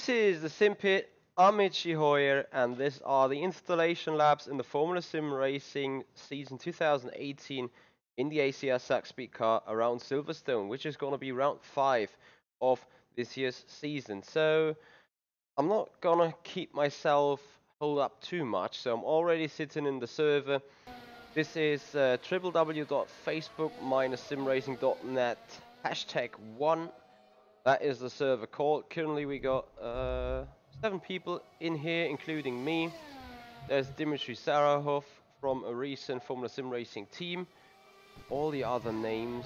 This is the Sim Pit. I'm Itchy Hoyer, and these are the installation labs in the Formula Sim Racing season 2018 in the ACR Zakspeed car around Silverstone, which is going to be round 5 of this year's season. So I'm not gonna keep myself hold up too much, so I'm already sitting in the server. This is www.facebook-simracing.net #1. That is the server called. Currently we got 7 people in here, including me. There's Dimitri Sarahov from a recent Formula Sim Racing team. All the other names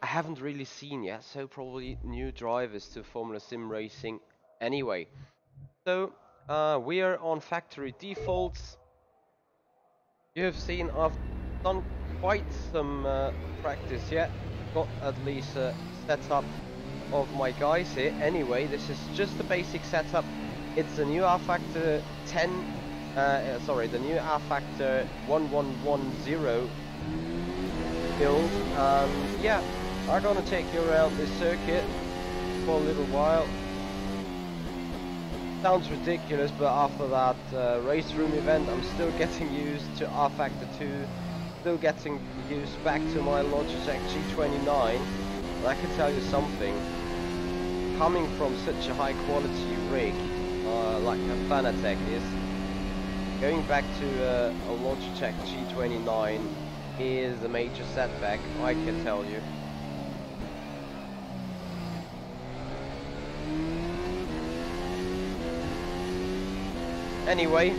I haven't really seen yet, so probably new drivers to Formula Sim Racing anyway. So we are on factory defaults. You have seen I've done quite some practice yet. Got at least a setup of my guys here. Anyway, this is just the basic setup. It's the new rFactor 10, the new rFactor 1110 build. Yeah, I'm gonna take you around this circuit for a little while. Sounds ridiculous, but after that race room event, I'm still getting used to rFactor 2, still getting used back to my Logitech G29. And I can tell you something, coming from such a high quality rig like a Fanatec is, going back to a Logitech G29 is a major setback, I can tell you. Anyway,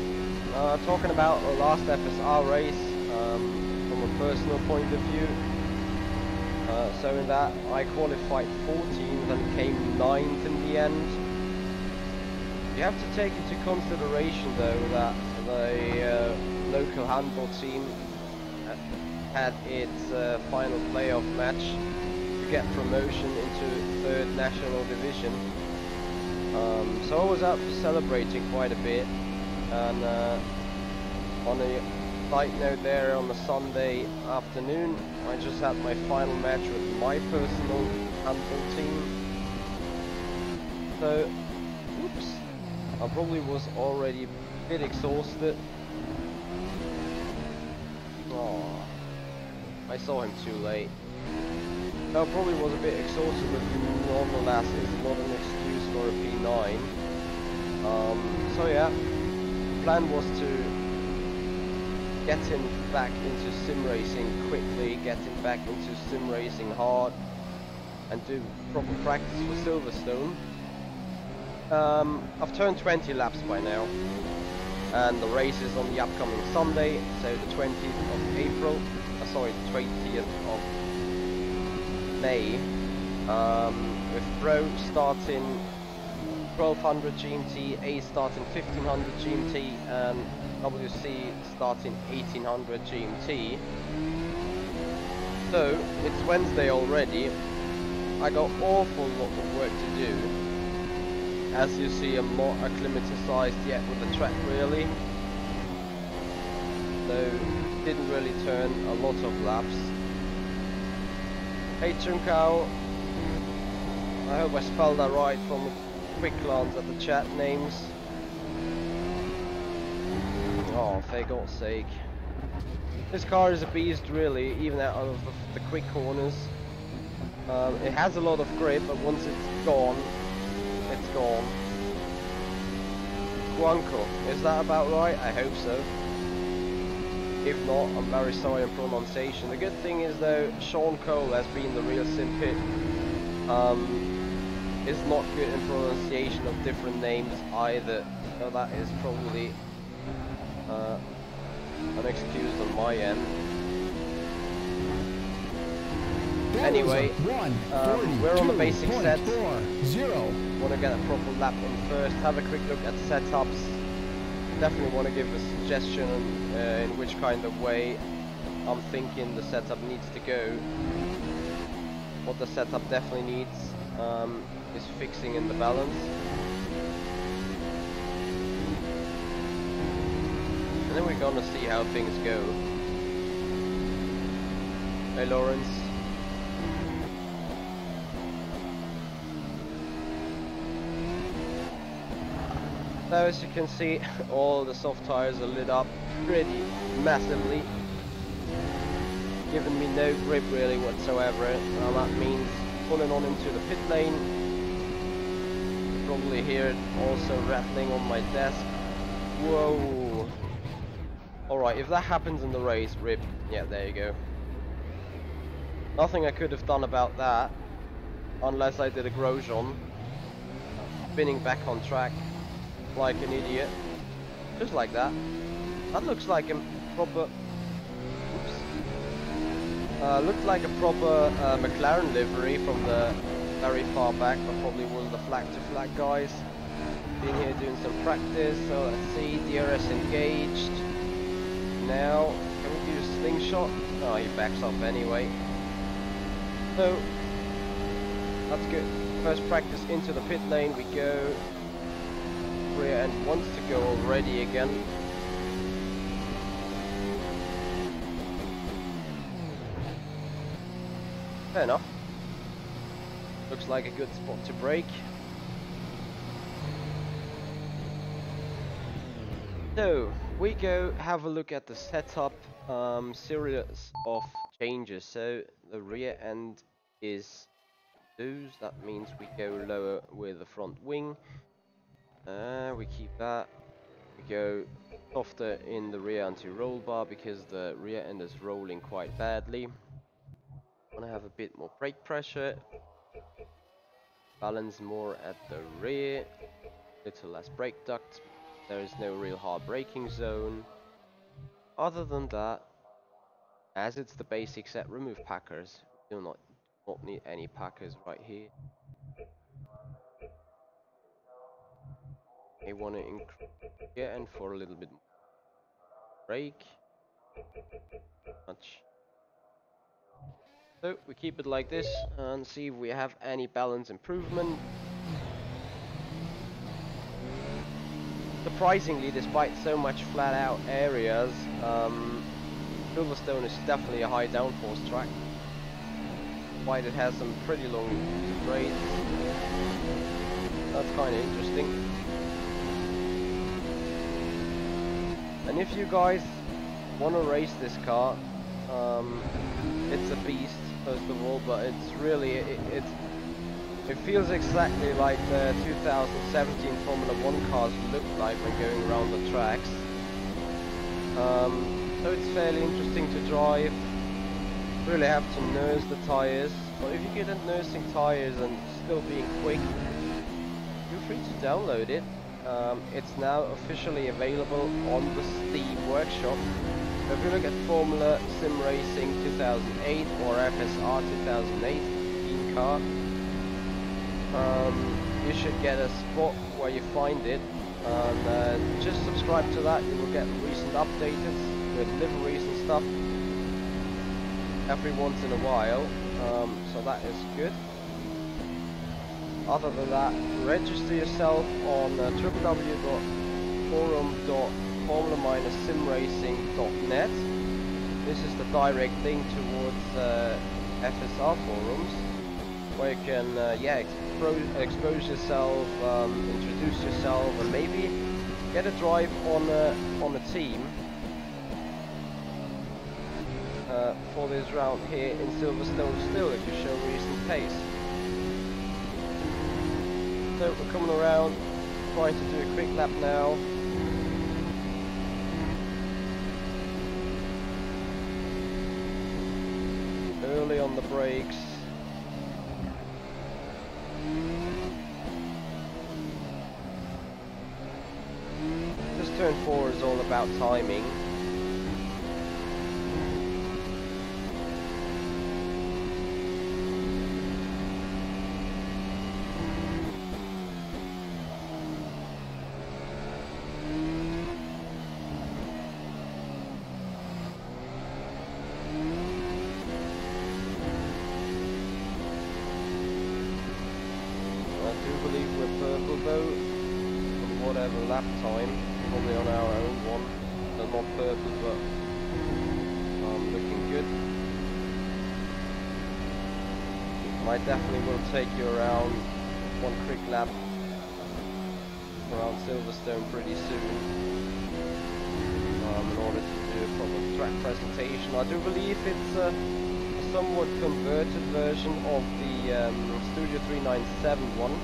talking about the last FSR race from a personal point of view. So in that I qualified 14th and came 9th in the end. You have to take into consideration though that the local handball team had its final playoff match to get promotion into 3rd national division. So I was out for celebrating quite a bit. And on a side note there, on the Sunday afternoon, I just had my final match with my personal handball team. So, oops, I probably was already a bit exhausted. Oh, I saw him too late. I probably was a bit exhausted, but normal ass is not an excuse for a P9. So yeah. Plan was to get him back into sim racing quickly, get him back into sim racing hard, and do proper practice for Silverstone. I've turned 20 laps by now, and the race is on the upcoming Sunday, so the 20th of April, sorry, the 20th of May, with Pro starting 1200 GMT, A starting 1500 GMT, and WC starting 1800 GMT. So it's Wednesday already. I got awful lot of work to do. As you see, I'm not acclimatized yet with the track really, so didn't really turn a lot of laps. Hey Chunkao, I hope I spelled that right from quick glance at the chat names. Oh, for God's sake. This car is a beast really, even out of the quick corners. It has a lot of grip, but once it's gone, it's gone. Guanco, is that about right? I hope so. If not, I'm very sorry on pronunciation. The good thing is though, Sean Cole has been the real Sim Pit. Is not good in pronunciation of different names either, so that is probably an excuse on my end. Anyway, we're on the basic set. Want to get a proper lap in first, have a quick look at setups. Definitely want to give a suggestion on in which kind of way I'm thinking the setup needs to go. What the setup definitely needs is fixing in the balance. And then we're gonna see how things go. Hey Lawrence. So as you can see, all the soft tires are lit up pretty massively, giving me no grip really whatsoever. That means pulling on into the pit lane. You probably hear it also rattling on my desk. Whoa. Alright, if that happens in the race, rip. Yeah, there you go. Nothing I could have done about that, unless I did a Grosjean, spinning back on track like an idiot, just like that. That looks like a proper, looked like a proper McLaren livery from the very far back, but probably was the flag to flag guys. Been here doing some practice, so let's see, DRS engaged. Now, can we do a slingshot? Oh, he backs off anyway. So, that's good. First practice into the pit lane we go. Rear end wants to go already again. Fair enough. Looks like a good spot to brake. So, we go have a look at the setup, series of changes. So, the rear end is loose, that means we go lower with the front wing. We keep that. We go softer in the rear anti-roll bar because the rear end is rolling quite badly. Want to have a bit more brake pressure. Balance more at the rear. Little less brake duct. There is no real hard braking zone. Other than that, as it's the basic set, remove packers. We do not need any packers right here. I want to increase rear end for a little bit more brake. Much. So we keep it like this and see if we have any balance improvement. Surprisingly, despite so much flat out areas, Silverstone is definitely a high downforce track. Despite it has some pretty long straights. That's kind of interesting. And if you guys want to race this car, it's a beast first of all, but it's really it feels exactly like the 2017 Formula 1 cars look like when going around the tracks. So it's fairly interesting to drive. Really have to nurse the tires, but if you get at nursing tires and still being quick, feel free to download it. It's now officially available on the Steam workshop. So if you look at Formula SimRacing 2008 or FSR 2008 Steam car, you should get a spot where you find it, and just subscribe to that. You will get recent updates with liveries and stuff every once in a while, so that is good. Other than that, register yourself on www.forum.formula-simracing.net. This is the direct link towards FSR forums, where you can expose yourself, introduce yourself, and maybe get a drive on a team for this round here in Silverstone still, if you show recent pace. So we're coming around, trying to do a quick lap now. Early on the brakes. This turn 4 is all about timing. Lap time, probably on our own one. They're not purple, but looking good. I definitely will take you around one quick lap around Silverstone pretty soon in order to do a proper track presentation. I do believe it's a somewhat converted version of the Studio 397 one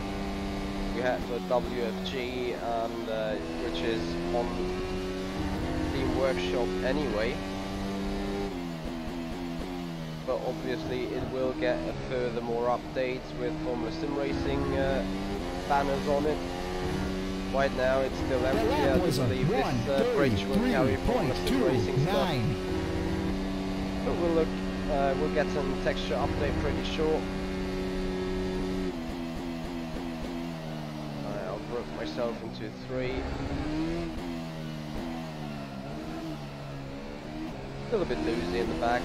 we had for WFG, and which is on Team Workshop anyway. But obviously it will get a further more updates with Formula SimRacing banners on it. Right now it's still empty. I do believe this bridge will carry Formula SimRacing stuff. But we'll get some texture update pretty short. I'll group myself into 3. Still a bit loosey in the back.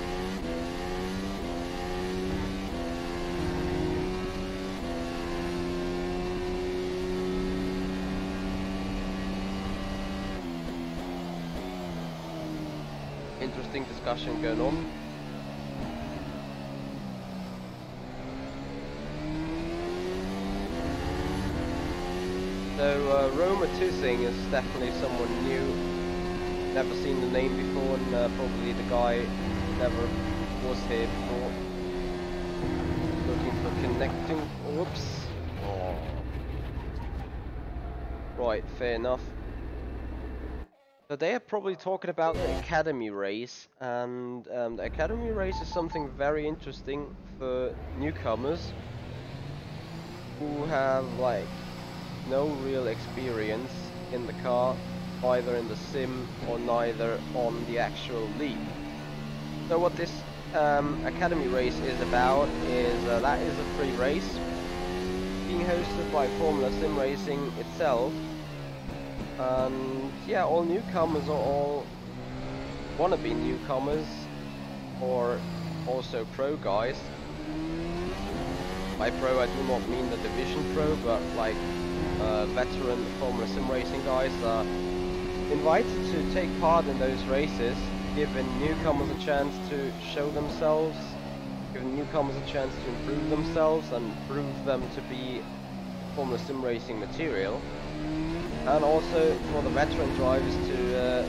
Interesting discussion going on. So Roma Tussing is definitely someone new. Never seen the name before, and probably the guy never was here before. Looking for connecting. Whoops. Oh. Right, fair enough. So they are probably talking about the Academy race, and the Academy race is something very interesting for newcomers who have like no real experience in the car, either in the sim or neither on the actual league. So what this Academy race is about is that is a free race being hosted by Formula SimRacing itself. And yeah, all newcomers are all wannabe newcomers, or also pro guys. By pro I do not mean the division pro, but like veteran Formula SimRacing guys are invited to take part in those races, giving newcomers a chance to show themselves, giving newcomers a chance to improve themselves and prove them to be Formula SimRacing material. And also for the veteran drivers to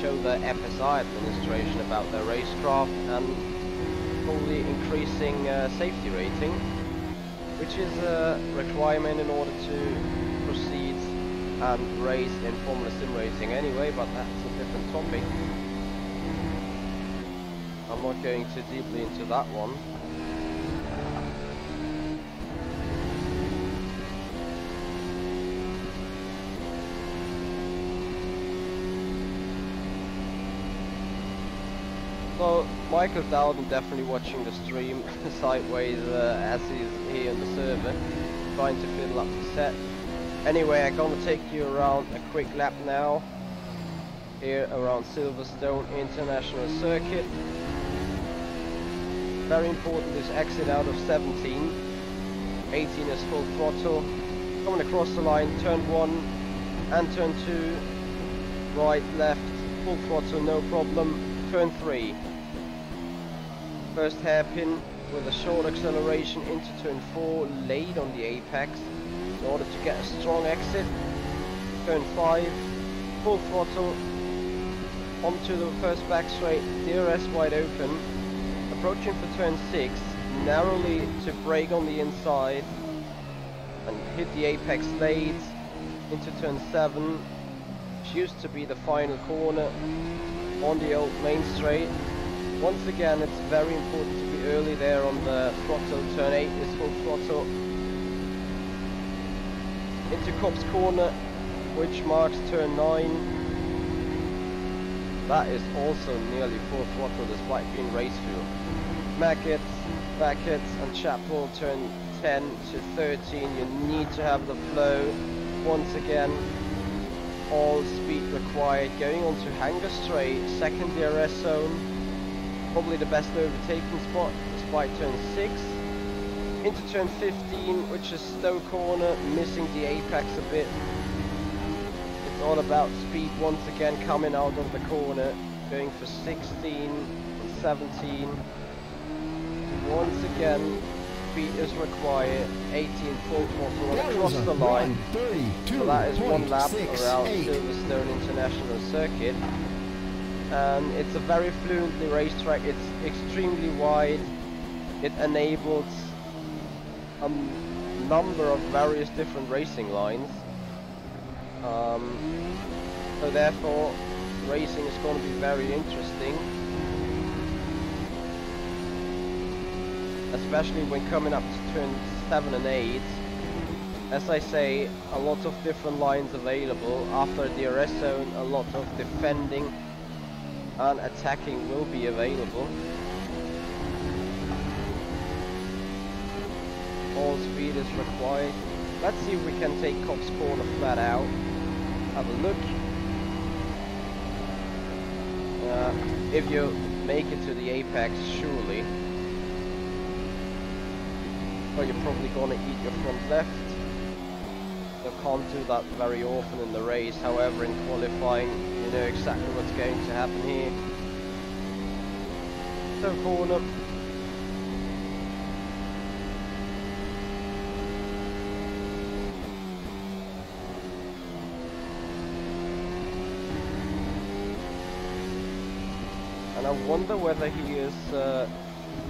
show the FSR administration about their racecraft and probably increasing safety rating, which is a requirement in order to proceed and race in Formula SimRacing anyway, but that's a different topic. I'm not going too deeply into that one. So Michael's out and definitely watching the stream sideways as he's here on the server, trying to fill up the set. Anyway, I'm gonna take you around a quick lap now, here around Silverstone International Circuit. Very important, this exit out of 17. 18 is full throttle. Coming across the line, turn 1 and turn 2. Right, left, full throttle, no problem. Turn 3. First hairpin with a short acceleration into turn 4, late on the apex in order to get a strong exit. Turn 5, full throttle onto the first back straight, DRS wide open. Approaching for turn 6, narrowly to brake on the inside and hit the apex late into turn 7, which used to be the final corner on the old main straight. Once again, it's very important to be early there on the throttle. Turn 8 is full throttle into Cops Corner, which marks turn 9. That is also nearly full throttle despite being race fuel. Maggots, Baggots and Chapel, turn 10 to 13. You need to have the flow. Once again, all speed required. Going on to Hanger Straight, second DRS zone. Probably the best overtaking spot despite turn 6. Into turn 15, which is Stowe Corner, missing the apex a bit. It's all about speed once again, coming out of the corner. Going for 16 and 17. Once again, speed is required, 18 full throttle across the line. So that is 1 lap around Silverstone International Circuit. And it's a very fluently racetrack. It's extremely wide. It enables a number of various different racing lines. So therefore, racing is going to be very interesting. Especially when coming up to turns 7 and 8. As I say, a lot of different lines available. After the DRS zone, a lot of defending and attacking will be available. All speed is required. Let's see if we can take Cops Corner flat out. Have a look. If you make it to the apex, surely. Well, you're probably gonna eat your front left. You can't do that very often in the race. However, in qualifying, you know exactly what's going to happen here. So corner. And I wonder whether he is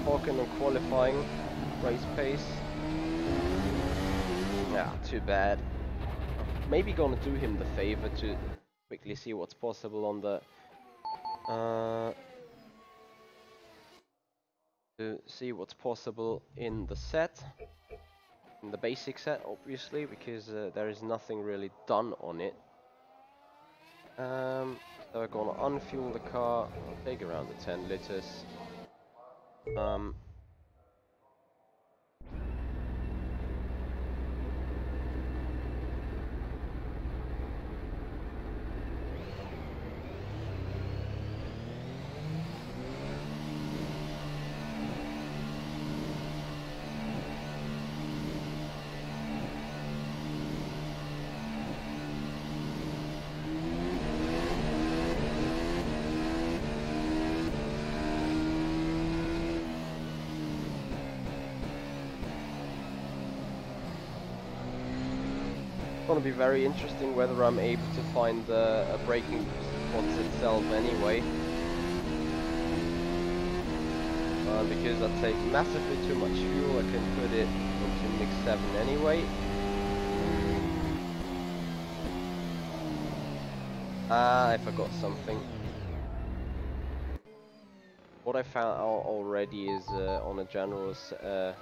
talking on qualifying race pace. Yeah, too bad. Maybe gonna do him the favor to quickly see what's possible on the to see what's possible in the set, in the basic set, obviously, because there is nothing really done on it. So we're gonna unfuel the car. I'll take around the 10 liters. Going to be very interesting whether I'm able to find a braking spots itself anyway, because that takes massively too much fuel. I can put it into mix 7 anyway. I forgot something. What I found out already is on a general a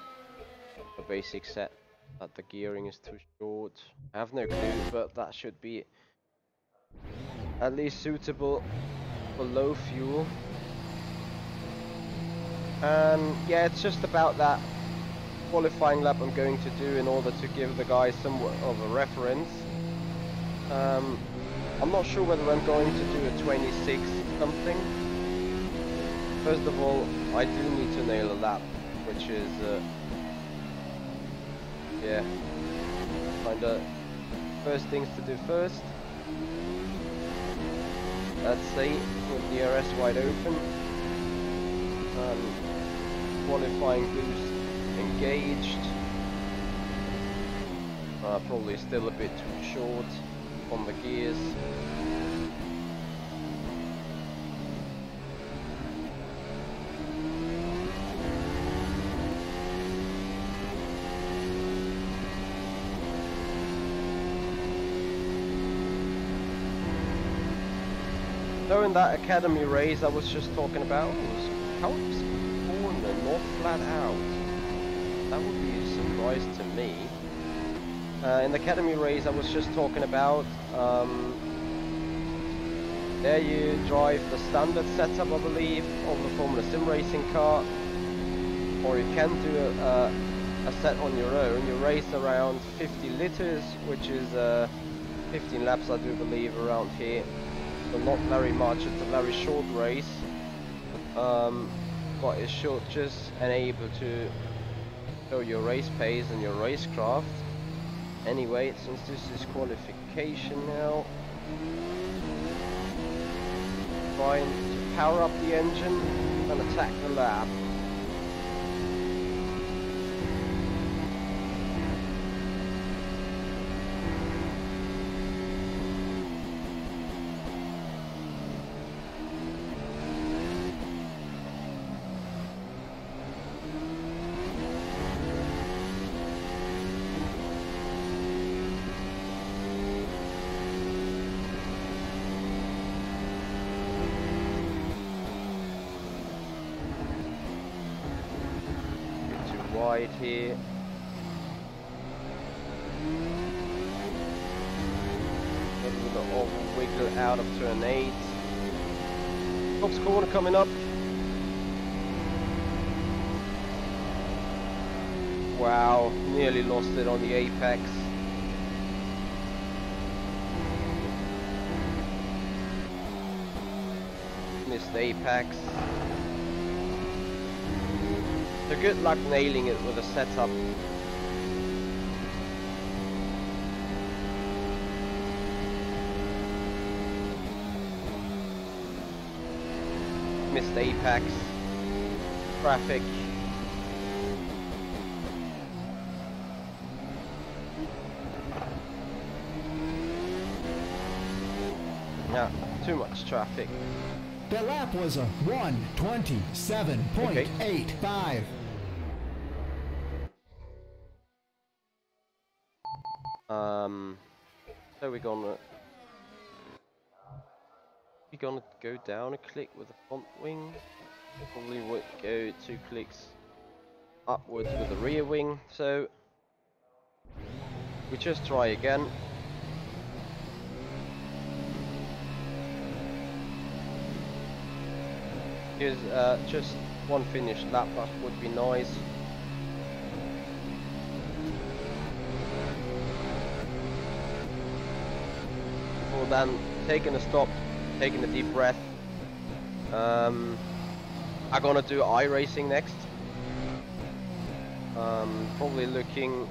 basic set, that the gearing is too short. I have no clue, but that should be at least suitable for low fuel. And yeah, it's just about that qualifying lap I'm going to do in order to give the guys somewhat of a reference. I'm not sure whether I'm going to do a 26 something. First of all, I do need to nail a lap, which is yeah, kind of first things to do first. Let's see, with the DRS wide open and qualifying boost engaged. Probably still a bit too short on the gears. So in that academy race I was just talking about, was Cops Corner not flat out. That would be a surprise to me. In the academy race I was just talking about, there you drive the standard setup, I believe, of the Formula Sim racing car, or you can do a set on your own. You race around 50 liters, which is 15 laps I do believe around here. So not very much, it's a very short race, but it's short just and able to show your race pace and your racecraft. Anyway, since this is qualification now, trying to power up the engine and attack the lap. wide here. With the over wiggle out of turn 8. Cops corner coming up. Wow, nearly lost it on the apex. Missed the apex. So good luck nailing it with a setup. Missed apex. Traffic. Yeah, too much traffic. The lap was a 1:27.85. So we're gonna go down a click with the front wing. Probably would go 2 clicks upwards with the rear wing. So we just try again. Here's just one finished lap, that would be nice. Before then, taking a stop, taking a deep breath. I'm gonna do iRacing next. Probably looking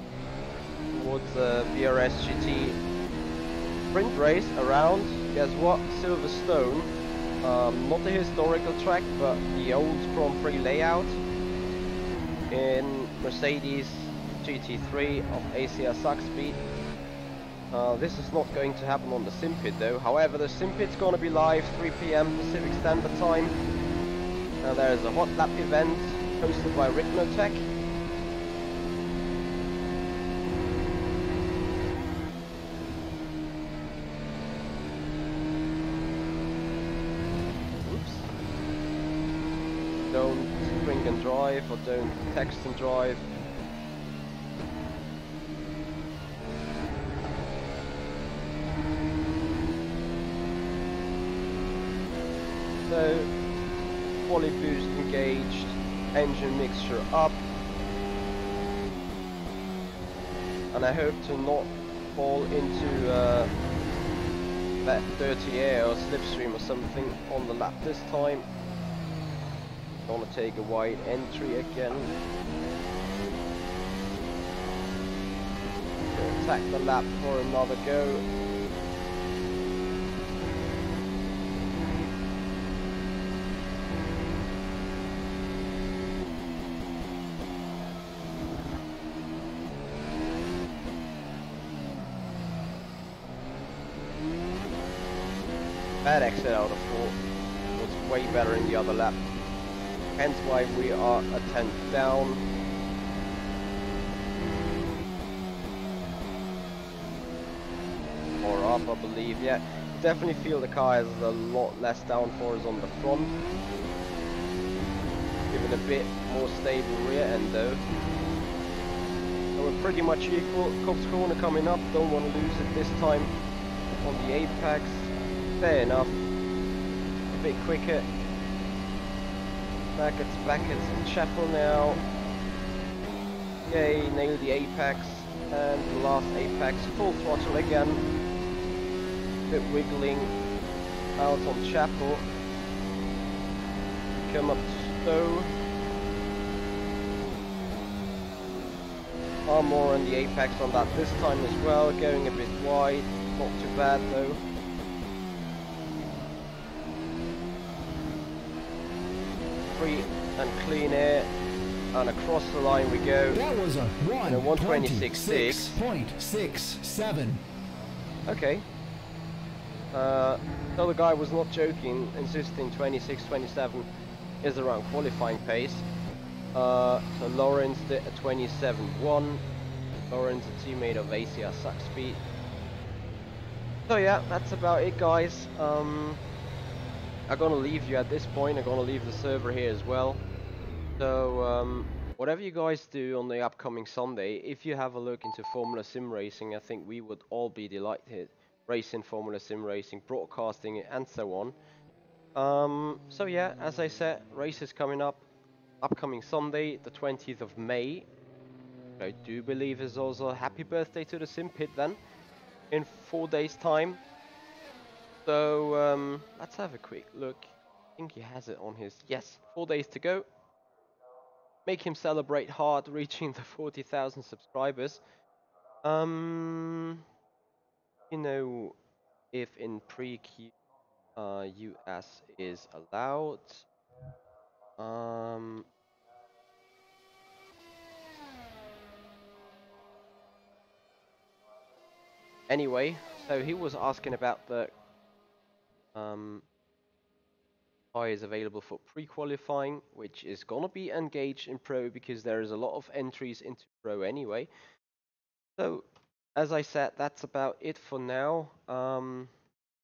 towards the BRS GT sprint race around, guess what, Silverstone. Not the historical track, but the old Grand Prix layout in Mercedes GT3 of ACR Zakspeed. This is not going to happen on the SimPit though. However, the SimPit's going to be live 3 PM Pacific Standard Time. There is a hot lap event hosted by Rignotech. Don't drink and drive, or don't text and drive. So, poly boost engaged, engine mixture up, and I hope to not fall into that dirty air or slipstream or something on the lap this time. Gonna take a wide entry again. Attack the lap for another go. Bad exit out of 4. Was way better in the other lap. Hence why we are a 10th down. Or up, I believe, yeah. Definitely feel the car has a lot less downforce on the front. Giving a bit more stable rear end though. So we're pretty much equal. Cops corner coming up, don't want to lose it this time on the apex. Fair enough. A bit quicker. Back at Chapel now. Yay, nailed the apex. And the last apex, full throttle again. Bit wiggling out on Chapel. Come up to Stowe. Far more on the apex on that this time as well, going a bit wide. Not too bad though. Free and clean air, and across the line we go. That was a 1:26.67. Okay. So the guy was not joking, insisting 26:27 is around qualifying pace. So Lawrence did a 27:1. Lawrence, a teammate of ACR Zakspeed. So yeah, that's about it, guys. I'm gonna leave you at this point. I'm gonna leave the server here as well. So whatever you guys do on the upcoming Sunday, if you have a look into Formula Sim Racing, I think we would all be delighted. Racing Formula Sim Racing, broadcasting it, and so on. So yeah, as I said, races coming up. Upcoming Sunday, the 20th of May. I do believe is also a happy birthday to the Sim Pit then, in 4 days' time. So let's have a quick look. I think he has it on his, yes, 4 days to go. Make him celebrate hard, reaching the 40,000 subscribers. Um, you know, if in pre-Q, US is allowed. Um, anyway, so he was asking about the is available for pre-qualifying, which is gonna be engaged in Pro because there is a lot of entries into Pro anyway. So, as I said, that's about it for now.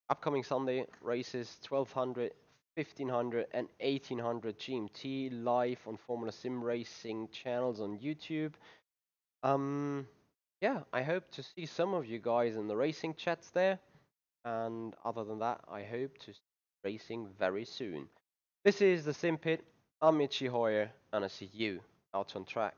Upcoming Sunday races 1200, 1500 and 1800 GMT live on Formula Sim Racing channels on YouTube. Yeah, I hope to see some of you guys in the racing chats there. And other than that, I hope to see racing very soon. This is the Sim Pit. I'm Mitchy Hoyer, and I see you out on track.